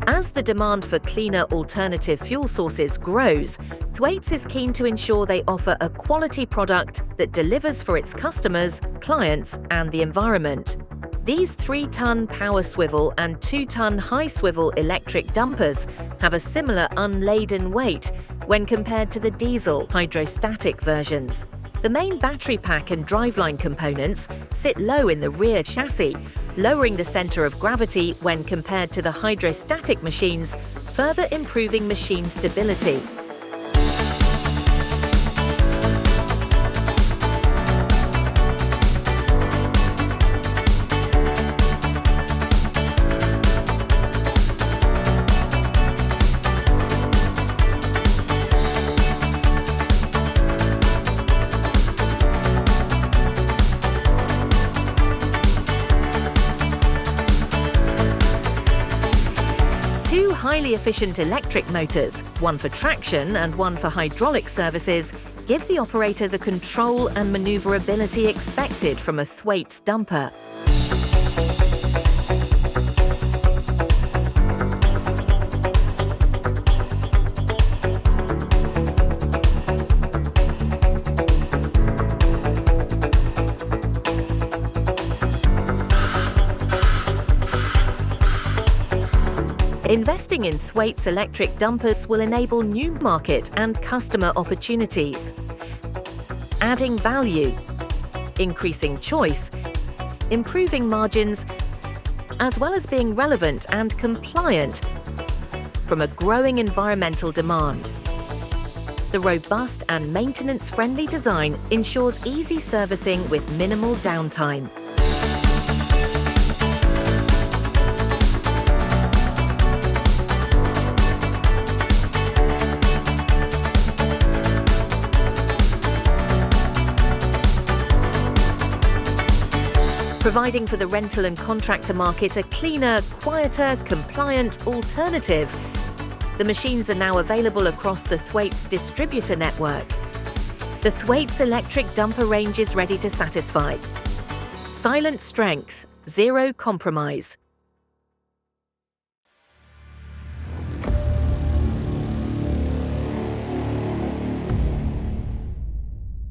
As the demand for cleaner alternative fuel sources grows, Thwaites is keen to ensure they offer a quality product that delivers for its customers, clients, and the environment. These 3-ton Power Swivel and 2-ton Hi-Swivel electric dumpers have a similar unladen weight when compared to the diesel hydrostatic versions. The main battery pack and driveline components sit low in the rear chassis, lowering the center of gravity when compared to the hydrostatic machines, further improving machine stability. Two highly efficient electric motors, one for traction and one for hydraulic services, give the operator the control and maneuverability expected from a Thwaites dumper. Investing in Thwaites electric dumpers will enable new market and customer opportunities, adding value, increasing choice, improving margins, as well as being relevant and compliant from a growing environmental demand. The robust and maintenance-friendly design ensures easy servicing with minimal downtime. Providing for the rental and contractor market a cleaner, quieter, compliant alternative. The machines are now available across the Thwaites distributor network. The Thwaites electric dumper range is ready to satisfy. Silent strength, zero compromise.